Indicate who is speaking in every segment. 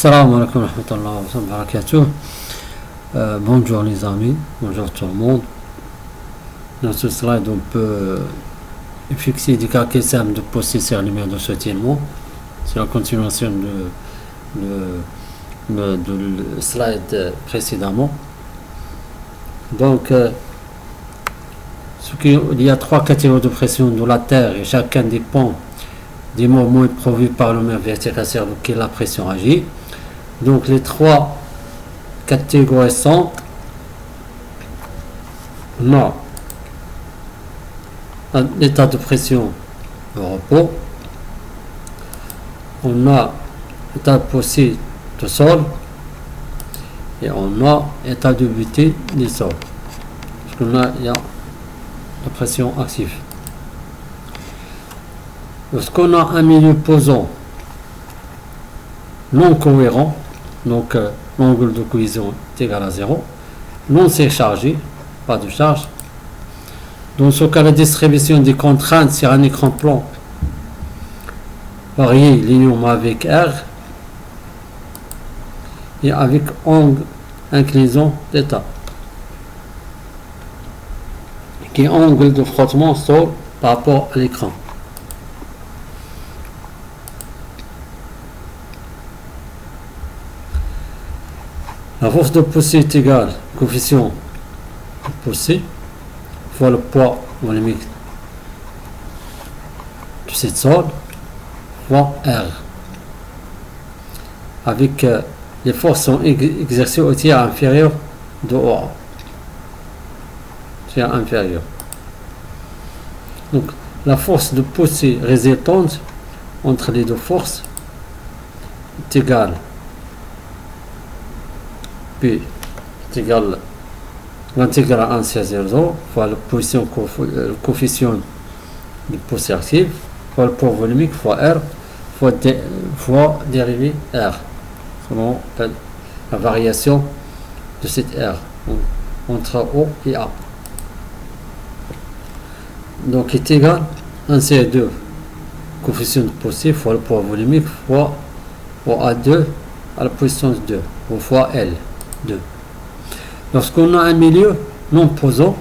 Speaker 1: Salam alaikum wa rahmatullahi wa barakatuh. Bonjour les amis, bonjour tout le monde. Dans ce slide, on peut fixer des cas simples de possession lumière de ce témoin. C'est la continuation de slide précédemment. Donc, il y a trois catégories de pression de la Terre et chacun dépend des mouvements éprouvés par le mer vertical sur lequel la pression agit. Donc les trois catégories sont l'état de pression au repos, on a l'état de poussée de sol et on a l'état de buté du sol. Parce qu'il y a la pression active. Lorsqu'on a un milieu posant non cohérent, donc l'angle de cohésion est égal à 0, non surchargé, pas de charge. Dans ce cas, la distribution des contraintes sur un écran plan varie linéairement avec R et avec angle inclinaison θ, qui est angle de frottement sol par rapport à l'écran. La force de poussée est égale au coefficient de poussée fois le poids volumique de cette sol fois R. Avec les forces sont exercées au tiers inférieur de OA. Tiers inférieur. Donc la force de poussée résultante entre les deux forces est égale P est égal à l'intégral à 1 sur 0 fois le coefficient de poussée active fois le poids volumique fois R fois dérivée R selon la variation de cette R entre O et A. Donc est égal à 1 sur 2 coefficient de poussée fois le poids volumique fois OA2 à la puissance 2 ou fois L. 2. Lorsqu'on a un milieu non posant,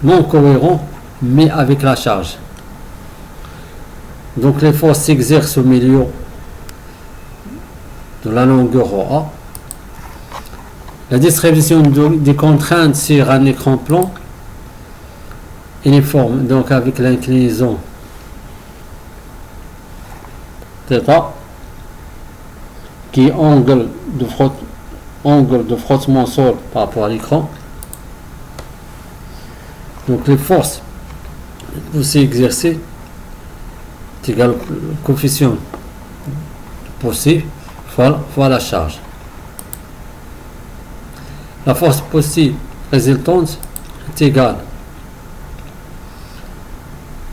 Speaker 1: non cohérent, mais avec la charge. Donc les forces s'exercent au milieu de la longueur OA. La distribution des contraintes sur un écran plan uniforme, donc avec l'inclinaison θ, qui est angle de frottement sol par rapport à l'écran. Donc les forces poussées exercées est égal au coefficient de poussée fois la charge. La force poussée résultante est égale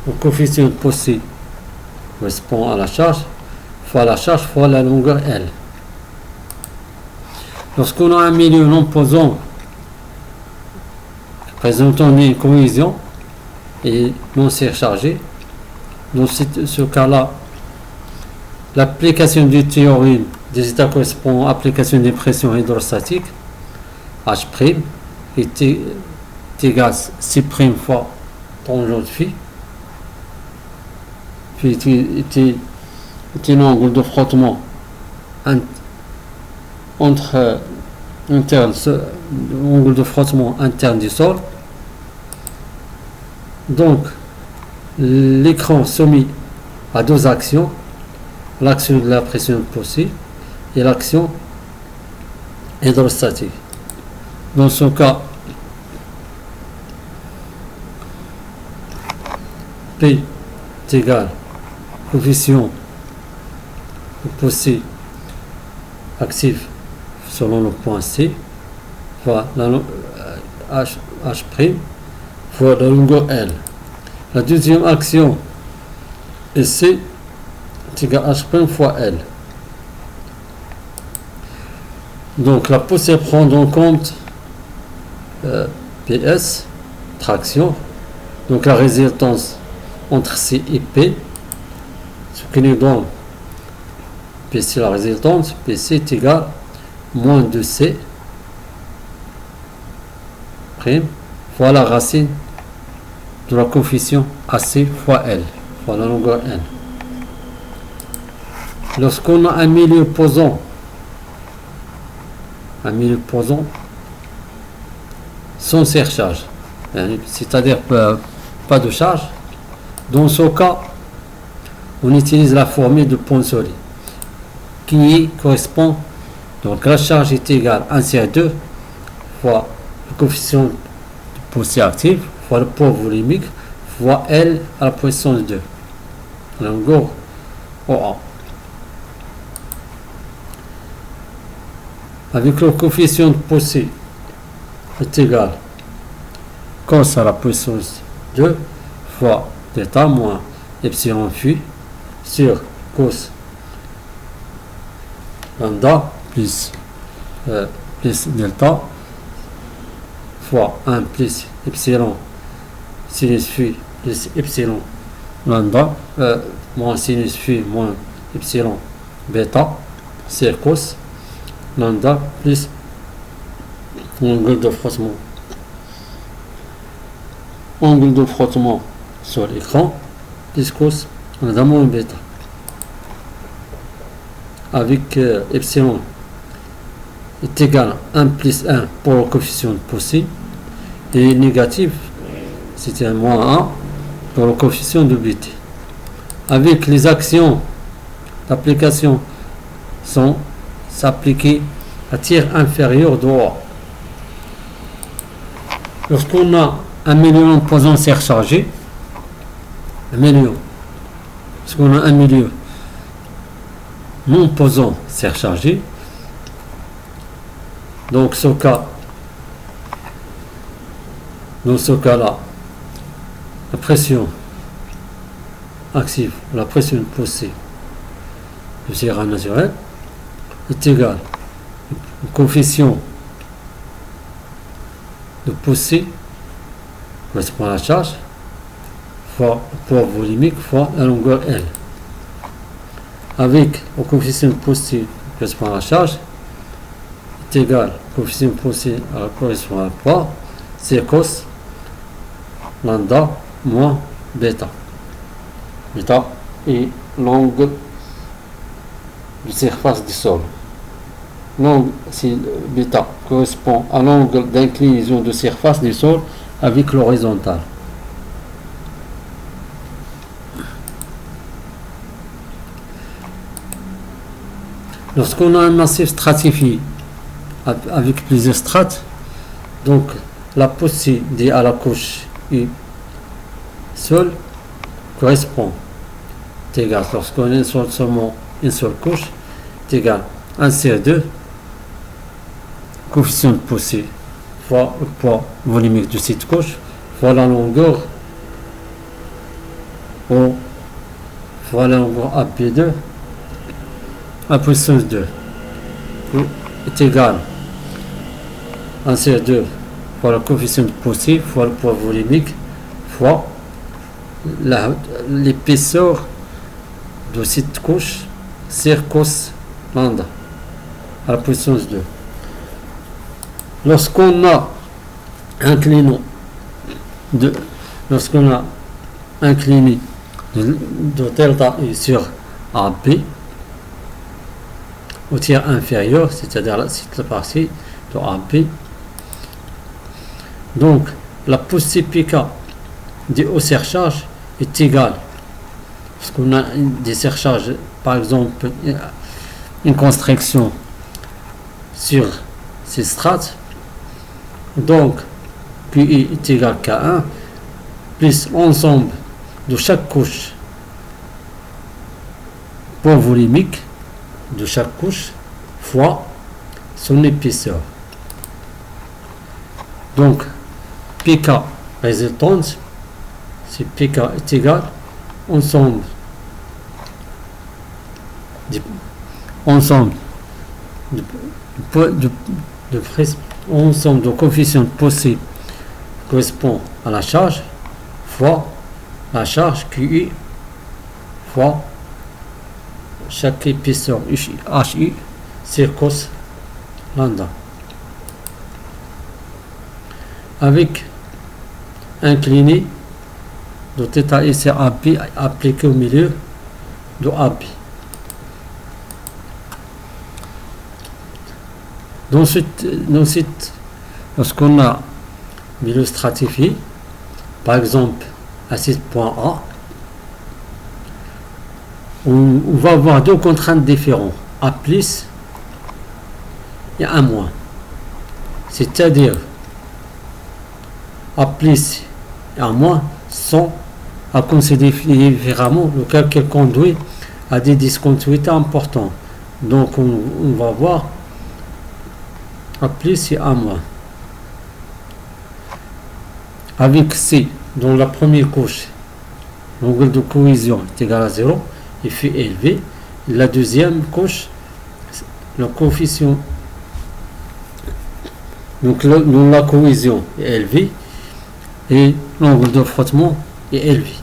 Speaker 1: au coefficient de poussée correspond à la charge fois la longueur L. Lorsqu'on a un milieu non posant présentant une cohésion et non surchargé, dans ce cas-là, l'application du théorème des états correspond à l'application des pressions hydrostatiques, H' est égal à C' fois tangente phi, puis est un angle de frottement entre l'angle de frottement interne du sol. Donc l'écran soumis à deux actions, l'action de la pression de poussée et l'action hydrostatique. Dans ce cas, P est égal au coefficient de poussée actif selon le point C fois H' fois la longueur L. La deuxième action est C est égal à H' fois L. Donc la poussée prend en compte PS, traction, donc la résultance entre C et P, ce qui nous donne PC la résultante, PC est égal moins 2C prime fois la racine de la coefficient AC fois L, fois la longueur N. Lorsqu'on a un milieu posant sans surcharge, c'est-à-dire pas de charge, dans ce cas, on utilise la formule de Ponsori qui correspond, donc la charge est égale à 1 sur 2 fois le coefficient de poussée active fois le poids volumique fois L à la puissance 2, la longueur OA. Avec le coefficient de poussée est égal cos à la puissance 2 fois θ moins epsilon phi sur cos lambda plus delta fois 1 plus epsilon sinus phi plus epsilon lambda moins sinus phi moins epsilon bêta sur cos lambda plus angle de frottement sur l'écran plus cos lambda moins bêta avec epsilon est égal à 1 plus 1 pour le coefficient de poussée et négatif c'était moins 1 pour le coefficient de BT. Avec les actions d'application sont s'appliquer à tir inférieur de OA. Lorsqu'on a un milieu posant surchargé, lorsqu'on a un milieu non posant surchargé, donc dans ce cas-là, la pression active, la pression poussée du tirage naturel est égale au coefficient de poussée correspond à la charge fois le poids volumique fois la longueur L. Avec le coefficient de poussée correspond à la charge est égal au coefficient de poussée correspond à la poids, c'est cos lambda moins bêta. Bêta est l'angle de surface du sol. L'angle, si bêta correspond à l'angle d'inclinaison de surface du sol avec l'horizontale. Lorsqu'on a un massif stratifié avec plusieurs strates, donc la poussée due à la couche U sol correspond égale, lorsqu'on a seulement une seule couche, est égal à 1 sur 2 coefficient de poussée fois le poids volumique de cette couche fois la longueur O fois la longueur AP2 à puissance 2 est égal à 1 sur 2 fois le coefficient de poussée fois le poids volumique fois l'épaisseur de cette couche sur cos lambda à la puissance 2. Lorsqu'on a incliné de delta I sur AB au tiers inférieur, c'est-à-dire cette partie de AB, donc la poussée PK des hauts surcharges est égale, parce qu'on a des surcharges, par exemple une construction sur ces strates, donc QI est égal à K1 plus l'ensemble de chaque couche poids volumique de chaque couche fois son épaisseur. Donc PK résultante, si PK est égal ensemble de coefficients de poussée correspond à la charge fois la charge QI fois chaque épaisseur HI c'est cos lambda. Avec incliné de θ et c'est AB appliqué au milieu de AB. Ensuite, lorsqu'on a milieu stratifié, par exemple à 6.A, on va avoir deux contraintes différentes, A plus et A moins. C'est-à-dire A plus et A moins sont à considérer différemment le calcul conduit à des discontinuités importantes. Donc on va voir A plus et A moins. Avec C, dans la première couche, l'angle de cohésion est égal à 0, il fait élevé. La deuxième couche, le coefficient, donc dans la cohésion est élevé et l'angle de frottement est élevé.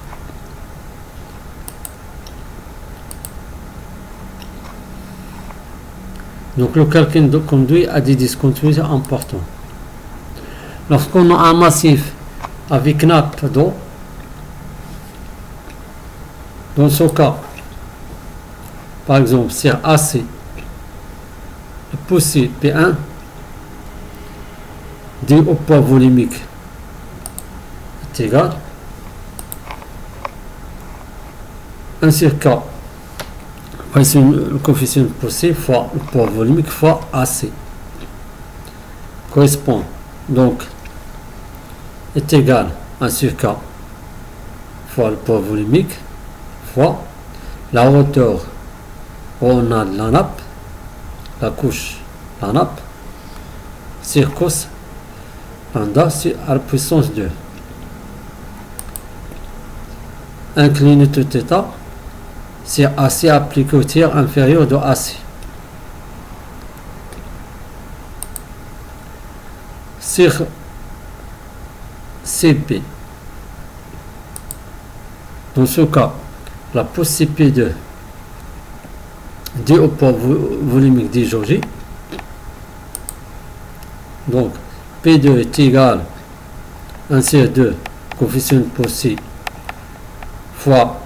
Speaker 1: Donc le calcul de conduit a des discontinuités importantes. Lorsqu'on a un massif avec nappe d'eau, dans ce cas, par exemple, sur AC, le poussé P1 dû au poids volumique est égal à 1 sur K, le coefficient de poussée fois le poids volumique fois AC correspond donc est égal à 1 sur K fois le poids volumique fois la hauteur où on a la nappe, la couche, la nappe, sur cos lambda à la puissance 2. Incliné de θ, c'est AC appliqué au tiers inférieur de AC. Sur CP, dans ce cas, la pousse CP2 due au poids volumique des jauges. Donc P2 est égal à 1 sur 2 coefficient de poussée fois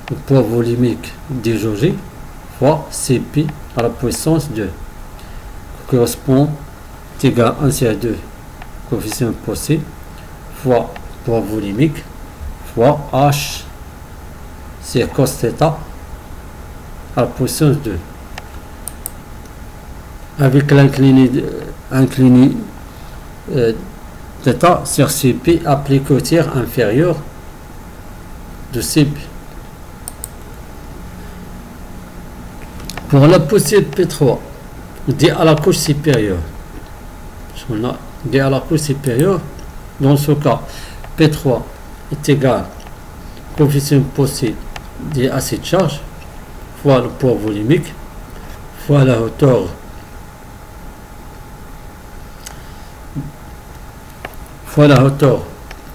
Speaker 1: le poids volumique des jauges fois Cp à la puissance 2 correspond égal à 1 sur 2 coefficient de poussée fois poids volumique fois H c'est cos θ à la puissance 2 avec l'incliné θ sur Cp appliqué au tiers inférieur de Cp. Pour la poussée de P3 dès à la couche supérieure, dans ce cas P3 est égal au coefficient de poussée dès à cette charge fois le poids volumique fois la hauteur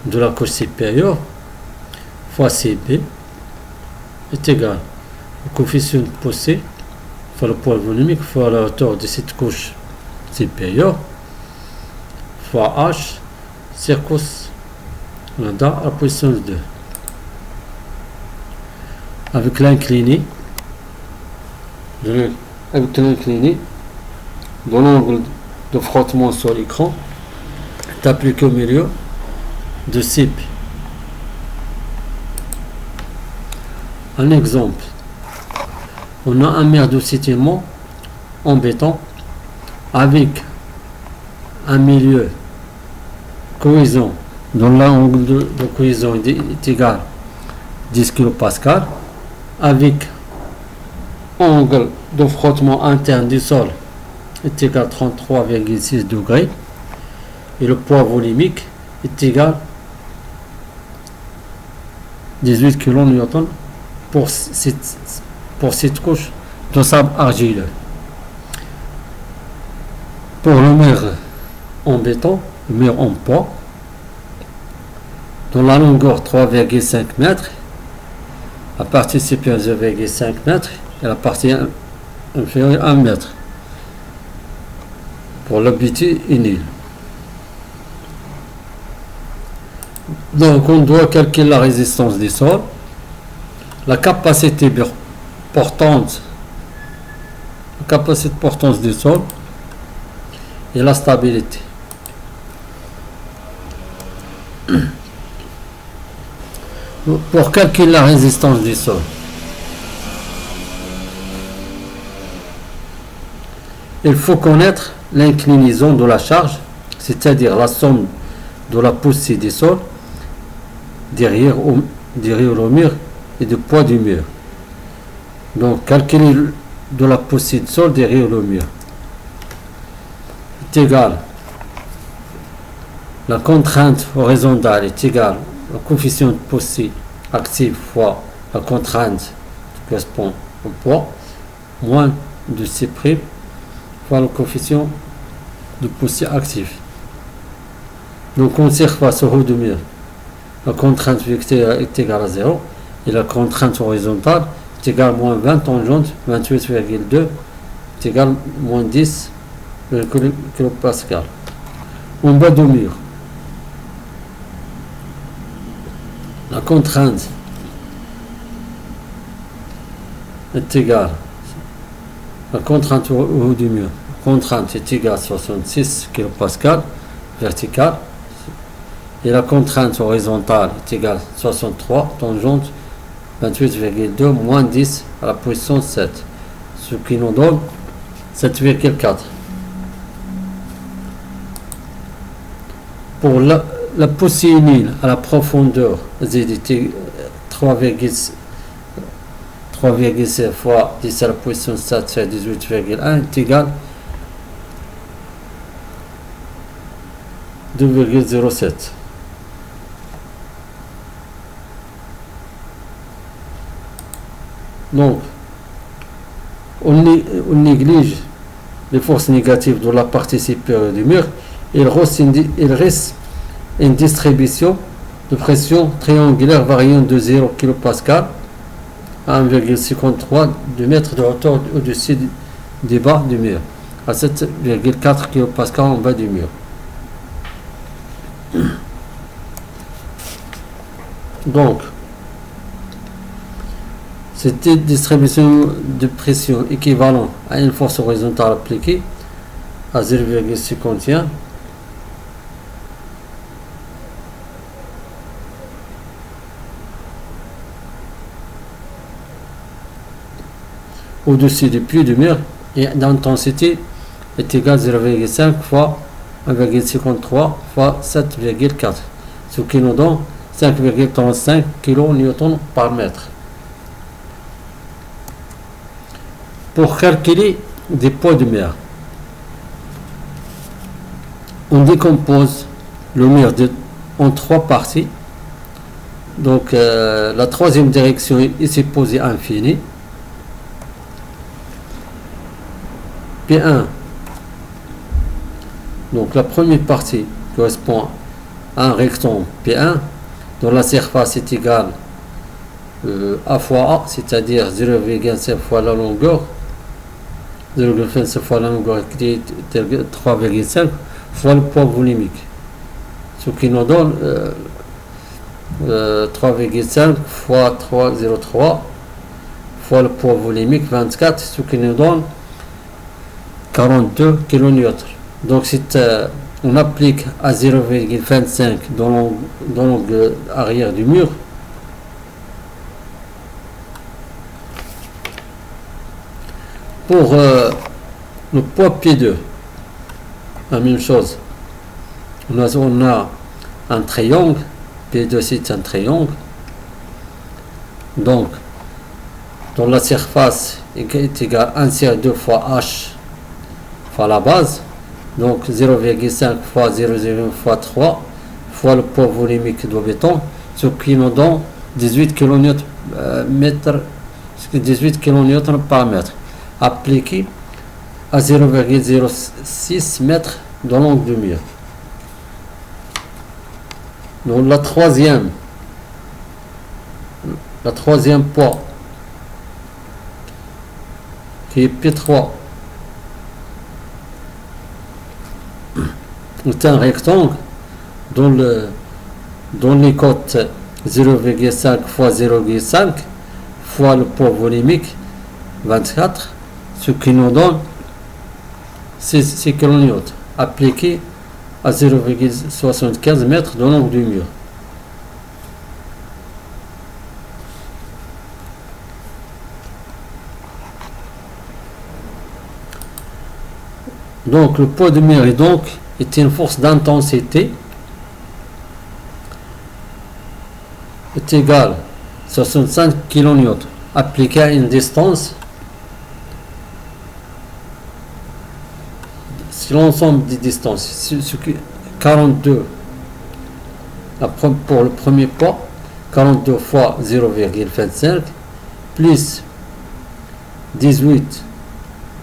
Speaker 1: de la couche supérieure fois Cp est égal au coefficient de poussée fois le poids volumique fois la hauteur de cette couche supérieure fois H sur cos lambda à la puissance 2 avec l'incliné de l'angle de frottement sur l'écran est appliqué au milieu de Cp. Un exemple, on a un mur de ciment en béton avec un milieu cohésion dont l'angle de cohésion est égal à 10 kPa avec angle de frottement interne du sol est égal à 33,6 degrés et le poids volumique est égal à 18 kN pour cette couche de sable argileux. Pour le mur en béton, le mur en bois, dont la longueur 3,5 mètres, la partie supérieure 0,5 mètres et la partie inférieure 1 mètre. Pour l'habitude est nul. Donc on doit calculer la résistance du sol, la capacité portante, du sol et la stabilité. Pour calculer la résistance du sol, il faut connaître l'inclinaison de la charge, c'est-à-dire la somme de la poussée du sol derrière le mur et du poids du mur. Donc calculer de la poussée du sol derrière le mur est égal, la contrainte horizontale est égale au coefficient de poussée active fois la contrainte qui correspond au poids moins de C' fois le coefficient de poussée active. Donc en surface au haut du mur, la contrainte vectorielle est égale à 0 et la contrainte horizontale est égale à moins 20 tangente 28,2 est égale à moins 10 kPa. En bas du mur, la contrainte est égale, la contrainte au haut du mur, la contrainte est égale à 66 kPa verticale et la contrainte horizontale est égale à 63 tangente 28,2 moins 10 à la puissance 7, ce qui nous donne 7,4. Pour la poussée nulle à la profondeur ZDT 3,7 fois 10 à la puissance 7 c'est 18,1 est égal 2,07. Donc on néglige les forces négatives de la partie supérieure du mur. Il reste une distribution de pression triangulaire variant de 0 kPa à 1,53 de mètre de hauteur au-dessus du bas du mur, à 7,4 kPa en bas du mur. Donc, cette distribution de pression équivalente à une force horizontale appliquée à 0,51 au-dessus du pli du mur et d'intensité est égal à 0,5 fois 1,53 fois 7,4, ce qui nous donne 5,35 kN par mètre. Pour calculer des poids de mur, on décompose le mur en trois parties. Donc la troisième direction est supposée infinie. P1. Donc la première partie correspond à un rectangle P1 dont la surface est égale A fois A, c'est-à-dire 0,5 fois la longueur, 0,5 fois la longueur qui est 3,5 fois le poids volumique, ce qui nous donne 3,5 fois 3,03 fois le poids volumique 24, ce qui nous donne 42 kN. Donc si on applique à 0,25 dans l'angle arrière du mur, pour le poids P2, la même chose. On a un triangle, P2 c'est un triangle, donc dont la surface est égale à 1 tiers 2 fois H fois la base, donc 0,5 fois 0,1 fois 3 fois le poids volumique de béton, ce qui nous donne 18 kN par mètre, appliqué à 0,06 mètres dans l'angle du mur. Donc la troisième qui est P3 est un rectangle dont les cotes 0,5 fois 0,5 fois le poids volumique 24, ce qui nous donne 6 kN appliqué à 0,75 mètres de l'angle du mur. Donc le poids du mur est une force d'intensité est égal à 65 kN appliqué à une distance. Si l'ensemble des distances, 42 pour le premier poids, 42 fois 0,25 plus 18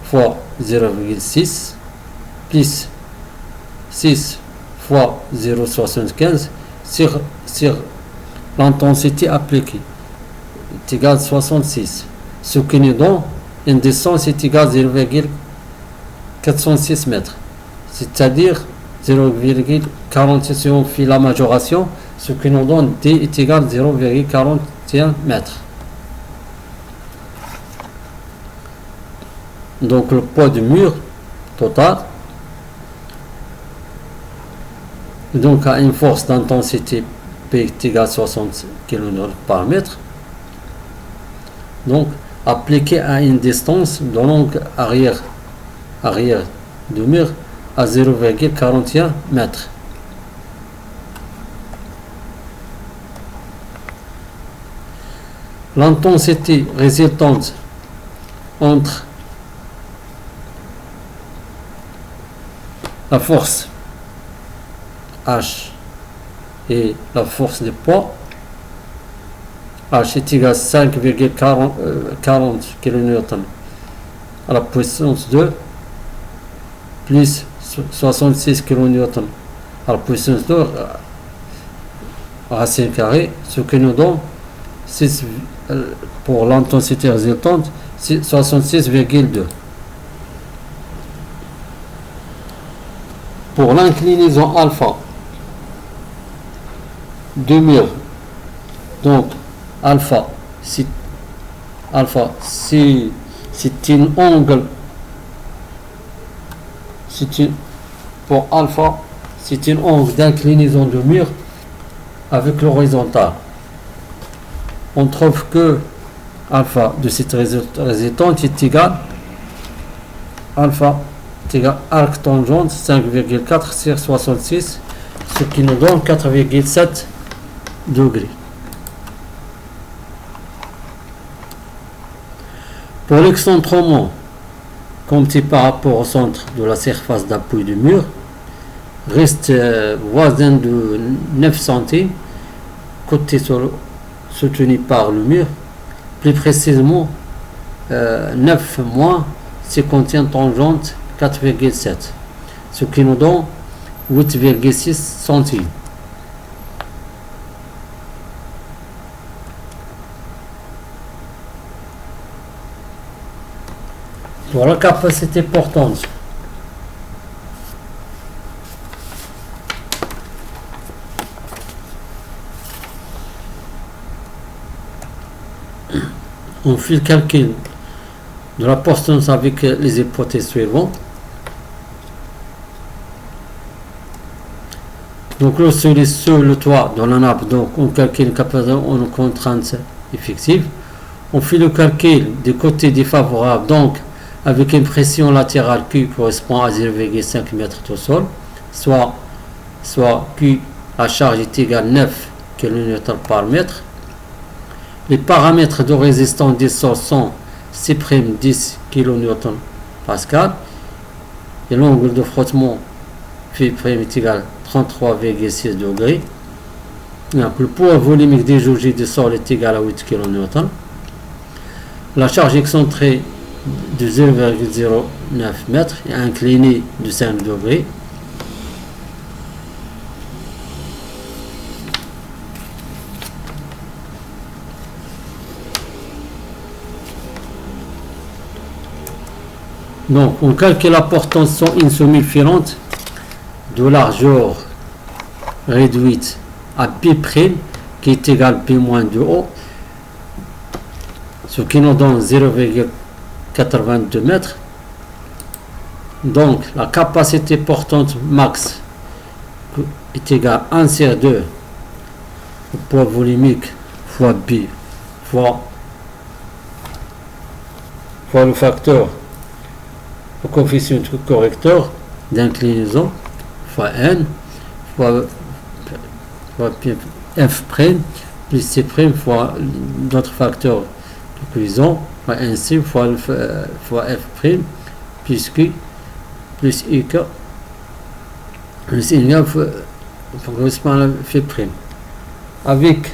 Speaker 1: fois 0,6 plus 6 fois 0,75 sur l'intensité appliquée est égal à 66, ce qui nous donne une distance est égale à 0,406 mètres, c'est-à-dire 0,46 si on fait la majoration, ce qui nous donne D est égal à 0,41 mètres. Donc le poids du mur total donc à une force d'intensité P est égal à 60 kN par mètre, donc appliqué à une distance de l'angle arrière du mur à 0,41 mètres. L'intensité résultante entre la force H et la force de poids, H est égal à 5,40 kN à la puissance 2 plus 66 kN à la puissance 2 racine carrée, ce qui nous donne 6, pour l'intensité résultante 66,2. Pour l'inclinaison alpha du mur, donc alpha c'est un angle, pour alpha c'est un angle d'inclinaison du mur avec l'horizontale. On trouve que alpha de cette résultante est égal alpha est égal arc tangente 5,4 sur 66, ce qui nous donne 4,7 degrés. Pour l'excentrement compté par rapport au centre de la surface d'appui du mur reste voisin de 9 cm côté soutenu par le mur, plus précisément 9 moins si contient tangente 4,7, ce qui nous donne 8,6 cm. Pour la capacité portante, on fait le calcul de la portance avec les hypothèses suivantes. Donc le sol est sur le toit dans la nappe, donc on calcule une capacité en contrainte effective. On fait le calcul des côtés défavorables, donc avec une pression latérale Q correspond à 0,5 m au sol, soit Q à charge est égal à 9 kN par mètre. Les paramètres de résistance des sols sont C'10 kN Pascal et l'angle de frottement Phi' est égal à 33,6 degrés. Le poids volumique des jauges du sol est égal à 8 kN. La charge excentrée de 0,09 m et inclinée de 5 degrés. Donc, on calcule la porte tension insouffisante de largeur réduite à pi prime qui est égal à pi moins 2O, ce qui nous donne 0,82 mètres. Donc, la capacité portante max est égale à 1 sur 2 le poids volumique fois B fois le facteur, le coefficient correcteur d'inclinaison fois N fois F' plus C' fois d'autres facteurs de cuisson fois NC fois F' plus Q plus IK plus INA correspond à F'. Avec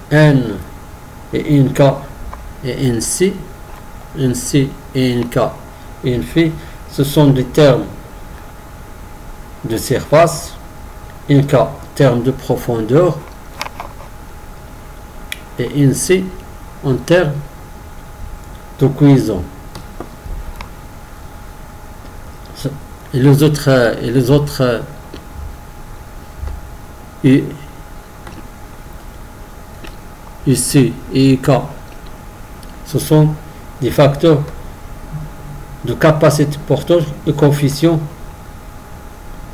Speaker 1: N et NK et NC et NK et NF, ce sont des termes de surface, NK terme de profondeur et NC en termes de cuisson. Et les autres ici et IK, ce sont des facteurs de capacité porteur et coefficient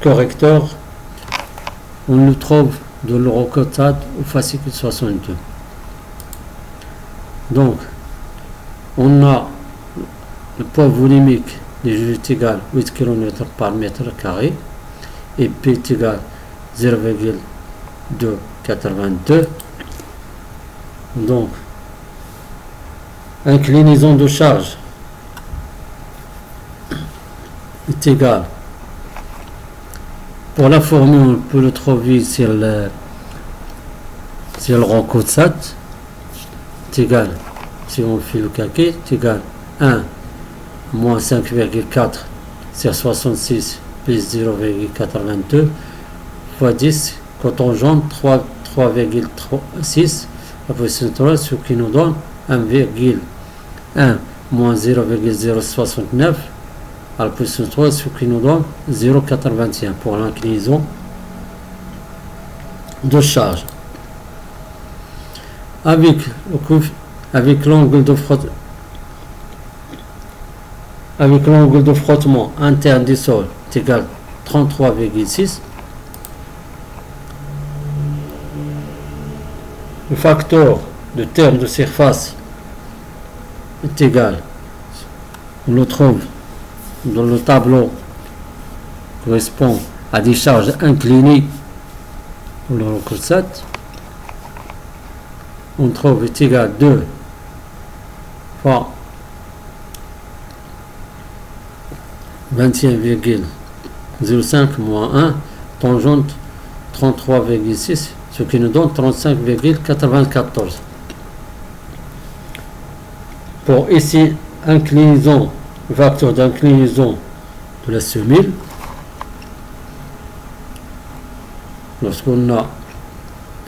Speaker 1: correcteur. On le trouve dans l'Eurocode au fascicule 62. Donc, on a le poids volumique des jeux est égal à 8 km par mètre carré et P est égal à 0,282. Donc, inclinaison de charge est égale. Pour la formule, on peut le trouver sur le Eurocode est égal, si on fait le calcul, est égal à 1 moins 5,4 sur 66 plus 0,82 fois 10 cotangente 3,6 la position 3, ce qui nous donne 1,1 moins 0,069 à la position 3, ce qui nous donne 0,81 pour l'inclinaison de charge. Avec l'angle de frottement interne du sol est égal à 33,6. Le facteur de terme de surface est égal, on le trouve dans le tableau, correspond à des charges inclinées pour le Eurocode. On trouve est égal à 2 fois 21,05 moins 1 tangente 33,6, ce qui nous donne 35,94. Pour ici, inclinaison, facteur d'inclinaison de la semelle, lorsqu'on a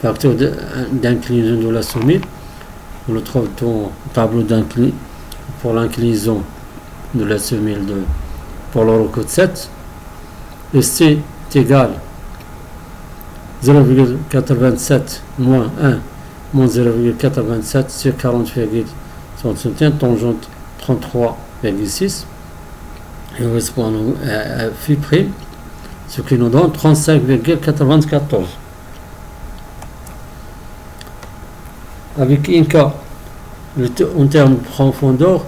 Speaker 1: facteur d'inclinaison de la semelle, on le trouve dans le tableau d'inclinaison pour l'inclinaison de la semelle pour l'Eurocode 7, et C est égal 0,87 moins 1 moins 0,87 sur 40,61 tangente 33,6 et correspond à Φ', ce qui nous donne 35,94. Avec INK en termes de profondeur,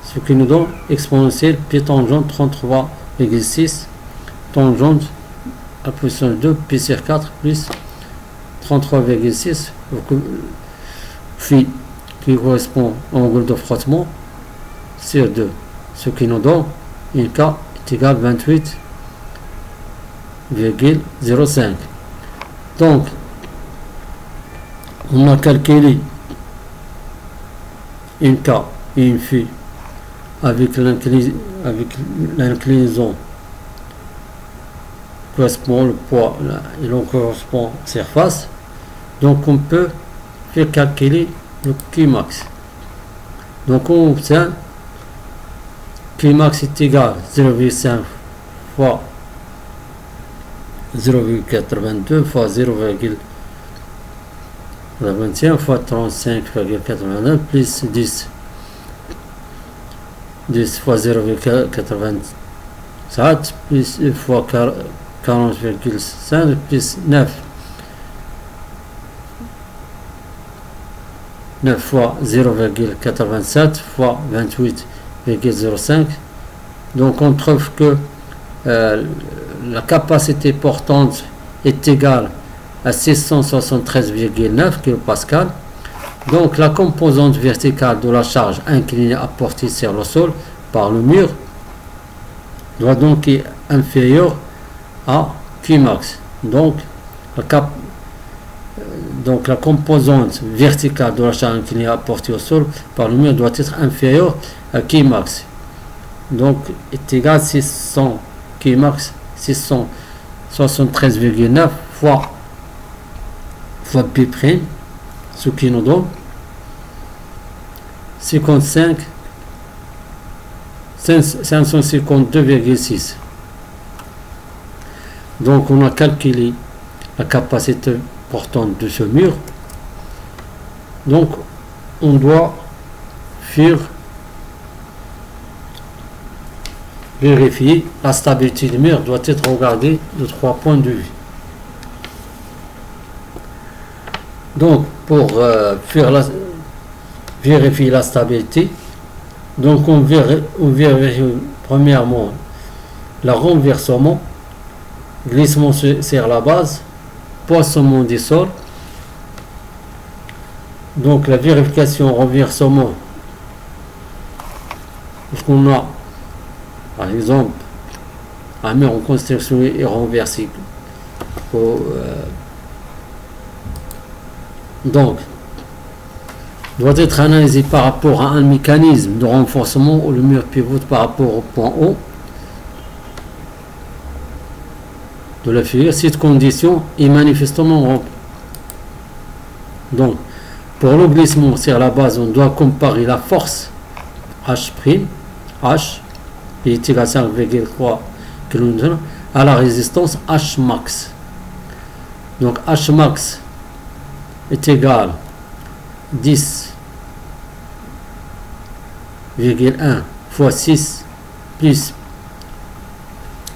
Speaker 1: ce qui nous donne exponentielle pi tangente 33,6 tangente à position 2 pi sur 4 plus 33,6 phi qui correspond à l'angle de frottement sur 2, ce qui nous donne INK est égal à 28,05. Donc on a calculé INK et une phi avec l'inclinaison correspond le poids et l'on correspond surface, donc on peut faire calculer le Qmax. Donc on obtient Qmax est égal à 0,5 fois 0,82 fois 0,21 fois 35,89 plus 10 fois 0,87 plus fois 40,5 plus 9 fois 0,87 fois 28,05. Donc on trouve que la capacité portante est égale à 673,9 kPa. Donc la composante verticale de la charge inclinée apportée sur le sol par le mur doit donc être inférieure à Qmax. Donc la composante verticale de la charge inclinée apportée au sol par le mur doit être inférieure à Qmax. Donc est égal à 600 Qmax 673,9 fois P', ce qui nous donne 552,6. Donc on a calculé la capacité portante de ce mur. Donc on doit vérifier la stabilité du mur, doit être regardée de 3 points de vue. Donc pour vérifier la stabilité, donc on vérifie premièrement le renversement, glissement sur la base, poinçonnement du sol. Donc la vérification renversement, parce qu'on a par exemple un mur en construction est renversé, donc doit être analysé par rapport à un mécanisme de renforcement où le mur pivote par rapport au point haut de la figure. Cette condition est manifestement remplie. Donc pour le glissement sur la base, on doit comparer la force H' qui est égal à 5,3 kN à la résistance H max. Donc H max est égal à 10,1 fois 6 plus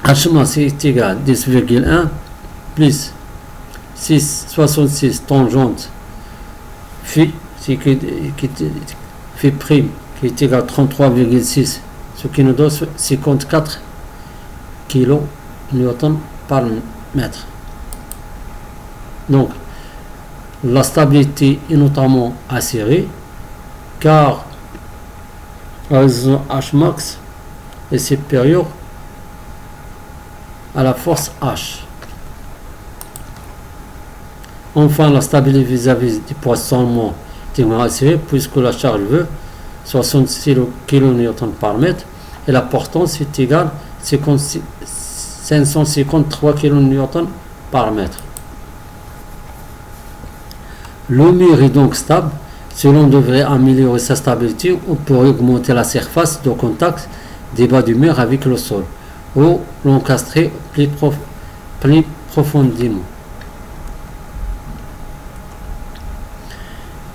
Speaker 1: H max est égal à 10,1 plus 66 tangente phi prime qui est égal à 33,6, ce qui nous donne 54 kN par mètre. Donc la stabilité est notamment assurée car la résistance H max est supérieure à la force H. Enfin, la stabilité vis-à-vis du poissonnement est assurée puisque la charge veut 66 kN par mètre et la portance est égale à 553 kN par mètre. Le mur est donc stable. Si l'on devrait améliorer sa stabilité, on pourrait augmenter la surface de contact des bas du mur avec le sol ou l'encastrer plus profondément.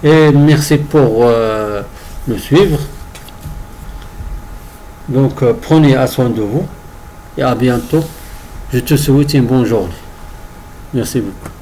Speaker 1: Et merci pour me suivre. Donc prenez soin de vous et à bientôt. Je te souhaite une bonne journée. Merci beaucoup.